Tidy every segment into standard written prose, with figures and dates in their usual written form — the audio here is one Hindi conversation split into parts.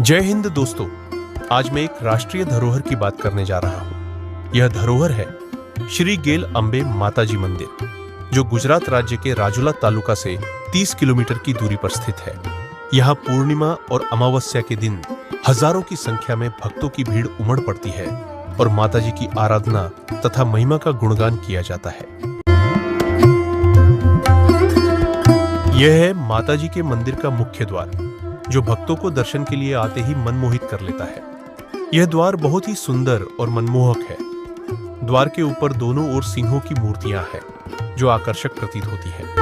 जय हिंद दोस्तों, आज मैं एक राष्ट्रीय धरोहर की बात करने जा रहा हूँ। यह धरोहर है श्री गेल अंबे माताजी मंदिर, जो गुजरात राज्य के राजुला तालुका से 30 किलोमीटर की दूरी पर स्थित है। यहाँ पूर्णिमा और अमावस्या के दिन हजारों की संख्या में भक्तों की भीड़ उमड़ पड़ती है और माताजी की आराधना तथा महिमा का गुणगान किया जाता है। यह है माताजी के मंदिर का मुख्य द्वार, जो भक्तों को दर्शन के लिए आते ही मनमोहित कर लेता है। यह द्वार बहुत ही सुंदर और मनमोहक है। द्वार के ऊपर दोनों ओर सिंहों की मूर्तियां हैं, जो आकर्षक प्रतीत होती है।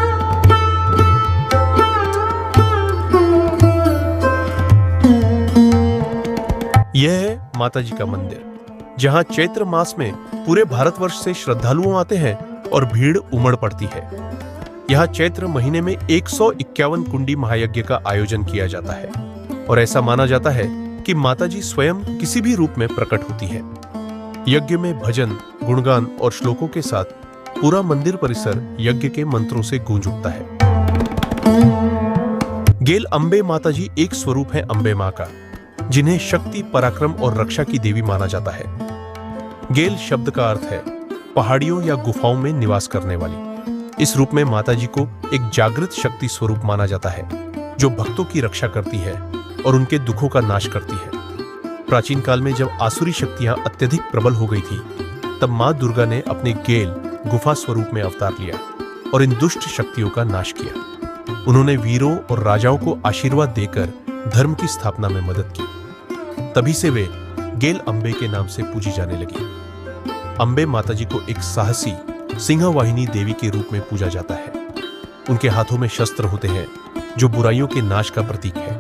यह है माताजी का मंदिर, जहां चैत्र मास में पूरे भारतवर्ष से श्रद्धालुओं आते हैं और भीड़ उमड़ पड़ती है। यहाँ चैत्र महीने में 151 कुंडी महायज्ञ का आयोजन किया जाता है और ऐसा माना जाता है कि माताजी स्वयं किसी भी रूप में प्रकट होती है। यज्ञ में भजन, गुणगान और श्लोकों के साथ पूरा मंदिर परिसर यज्ञ के मंत्रों से गूंज उठता है। गेल अंबे माताजी एक स्वरूप है अंबे मां का, जिन्हें शक्ति, पराक्रम और रक्षा की देवी माना जाता है। गेल शब्द का अर्थ है पहाड़ियों या गुफाओं में निवास करने वाली। इस रूप में माताजी को एक जागृत शक्ति स्वरूप माना जाता है, जो भक्तों की रक्षा करती है और उनके दुखों का नाश करती है। प्राचीन काल में जब आसुरी शक्तियां अत्यधिक प्रबल हो गई थी, तब मां दुर्गा ने अपने गेल गुफा स्वरूप में अवतार लिया और इन दुष्ट शक्तियों का नाश किया। उन्होंने वीरों और राजाओं को आशीर्वाद देकर धर्म की स्थापना में मदद की। तभी से वे गेल अंबे के नाम से पूजी जाने लगी। अंबे माताजी को एक साहसी सिंहवाहिनी देवी के रूप में पूजा जाता है। उनके हाथों में शस्त्र होते हैं, जो बुराइयों के नाश का प्रतीक है।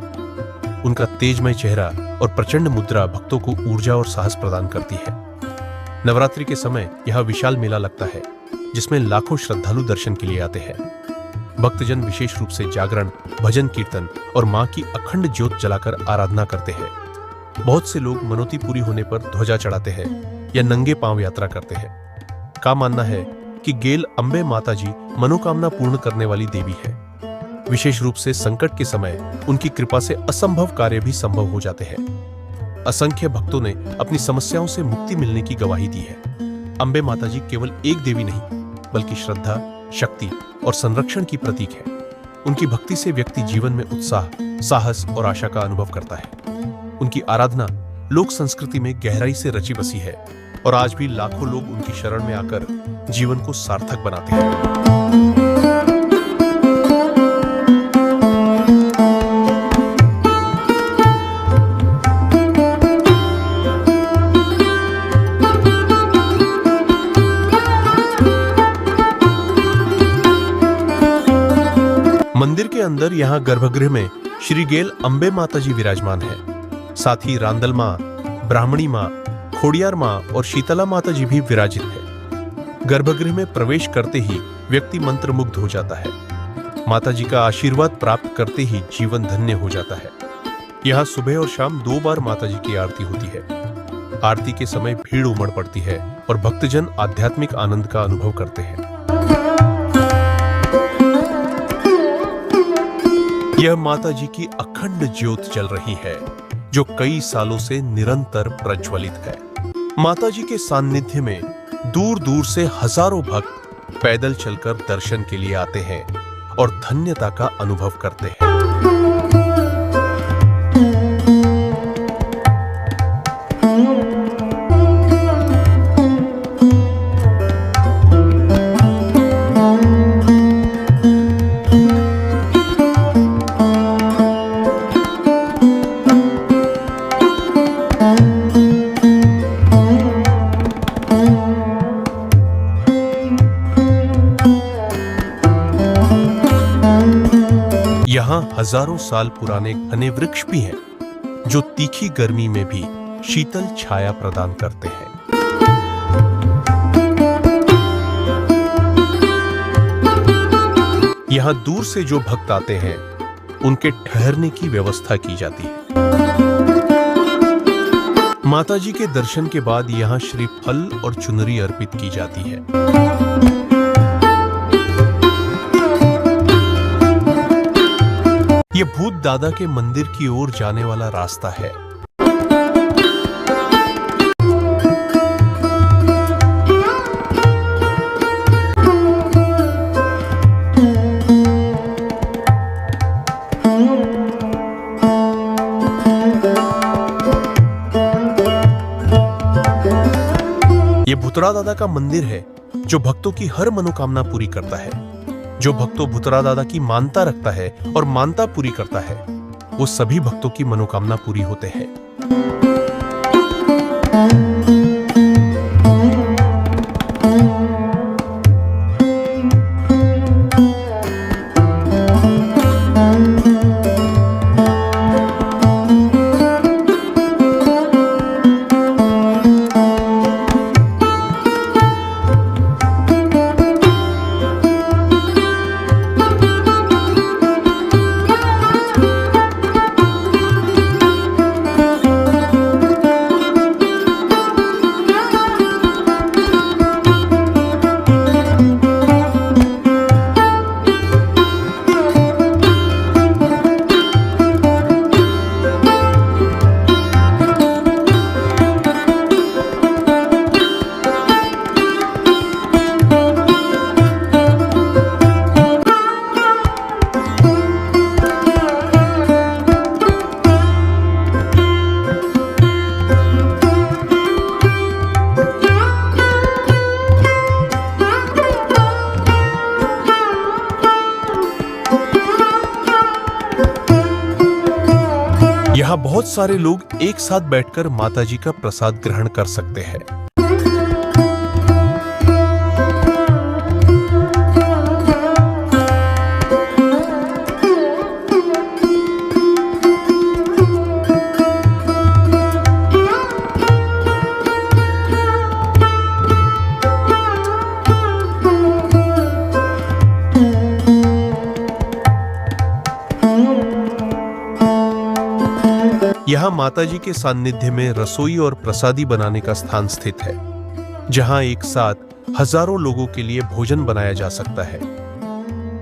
उनका तेजमय चेहरा और प्रचंड मुद्रा भक्तों को ऊर्जा और साहस प्रदान करती है। नवरात्रि के समय यह विशाल मेला लगता है, जिसमें लाखों श्रद्धालु दर्शन के लिए आते हैं। भक्तजन विशेष रूप से जागरण, भजन, कीर्तन और मां की अखंड ज्योत जलाकर आराधना करते हैं। बहुत से लोग मनौती पूरी होने पर ध्वजा चढ़ाते हैं या नंगे पांव यात्रा करते हैं। का मानना है कि गेल अंबे माताजी मनोकामना पूर्ण करने वाली देवी है। विशेष रूप से संकट के समय उनकी कृपा से असंभव कार्य भी संभव हो जाते हैं। असंख्य भक्तों ने अपनी समस्याओं से मुक्ति मिलने की गवाही दी है। अंबे माताजी केवल एक देवी नहीं, बल्कि श्रद्धा, शक्ति और संरक्षण की प्रतीक है। उनकी भक्ति से व्यक्ति जीवन में उत्साह, साहस और आशा का अनुभव करता है। उनकी आराधना लोक संस्कृति में गहराई से रची बसी है और आज भी लाखों लोग उनकी शरण में आकर जीवन को सार्थक बनाते हैं। मंदिर के अंदर यहाँ गर्भगृह में श्री गेल अंबे माताजी विराजमान है। साथ ही रांदल मां, ब्राह्मणी मां, खोड़ियार मां और शीतला माता जी भी विराजित है। गर्भगृह में प्रवेश करते ही व्यक्ति मंत्रमुग्ध हो जाता है। माता जी का आशीर्वाद प्राप्त करते ही जीवन धन्य हो जाता है। यहाँ सुबह और शाम 2 बार माता जी की आरती होती है। आरती के समय भीड़ उमड़ पड़ती है और भक्तजन आध्यात्मिक आनंद का अनुभव करते हैं। यह माता जी की अखंड ज्योत जल रही है, जो कई सालों से निरंतर प्रज्वलित है। माता जी के सान्निध्य में दूर दूर से हजारों भक्त पैदल चलकर दर्शन के लिए आते हैं और धन्यता का अनुभव करते हैं। यहाँ हजारों साल पुराने घने वृक्ष भी हैं, जो तीखी गर्मी में भी शीतल छाया प्रदान करते हैं। यहाँ दूर से जो भक्त आते हैं, उनके ठहरने की व्यवस्था की जाती है। माताजी के दर्शन के बाद यहाँ श्रीफल और चुनरी अर्पित की जाती है। ये भूत दादा के मंदिर की ओर जाने वाला रास्ता है। ये भुतरा दादा का मंदिर है जो भक्तों की हर मनोकामना पूरी करता है। जो भक्तों भुतरा दादा की मानता रखता है और मानता पूरी करता है, वो सभी भक्तों की मनोकामना पूरी होते हैं। यहाँ बहुत सारे लोग एक साथ बैठकर माताजी का प्रसाद ग्रहण कर सकते हैं। यहाँ माताजी के सान्निध्य में रसोई और प्रसादी बनाने का स्थान स्थित है, जहाँ एक साथ हजारों लोगों के लिए भोजन बनाया जा सकता है।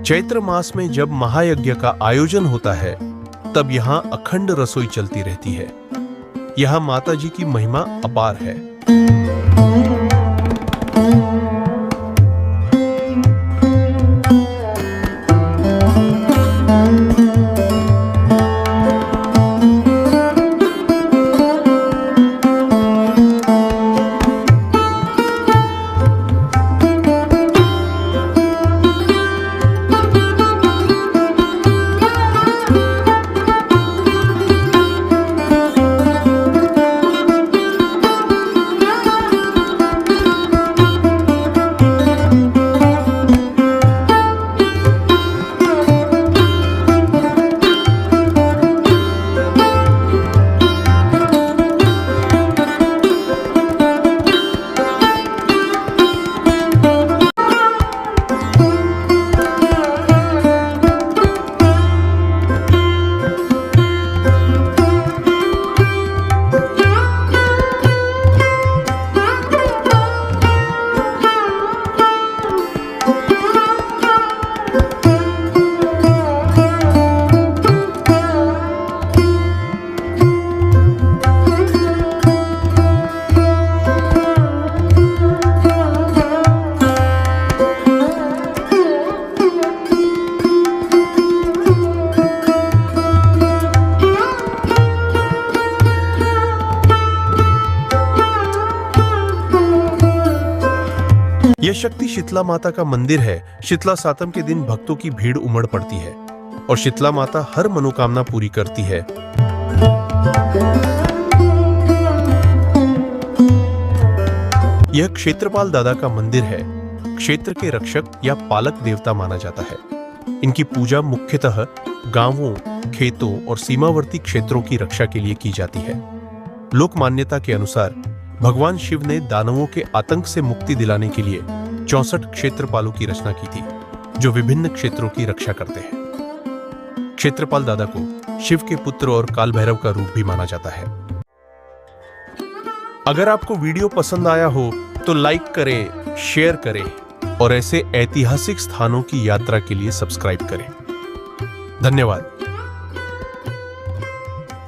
चैत्र मास में जब महायज्ञ का आयोजन होता है, तब यहाँ अखंड रसोई चलती रहती है। यहाँ माताजी की महिमा अपार है। यह शक्ति शीतला माता का मंदिर है। शीतला सातम के दिन भक्तों की भीड़ उमड़ पड़ती है और शीतला माता हर मनोकामना पूरी करती है। यह क्षेत्रपाल दादा का मंदिर है। क्षेत्र के रक्षक या पालक देवता माना जाता है। इनकी पूजा मुख्यतः गांवों, खेतों और सीमावर्ती क्षेत्रों की रक्षा के लिए की जाती है। लोक मान्यता के अनुसार भगवान शिव ने दानवों के आतंक से मुक्ति दिलाने के लिए 64 क्षेत्रपालों की रचना की थी, जो विभिन्न क्षेत्रों की रक्षा करते हैं। क्षेत्रपाल दादा को शिव के पुत्र और काल भैरव का रूप भी माना जाता है। अगर आपको वीडियो पसंद आया हो तो लाइक करें, शेयर करें और ऐसे ऐतिहासिक स्थानों की यात्रा के लिए सब्सक्राइब करें। धन्यवाद।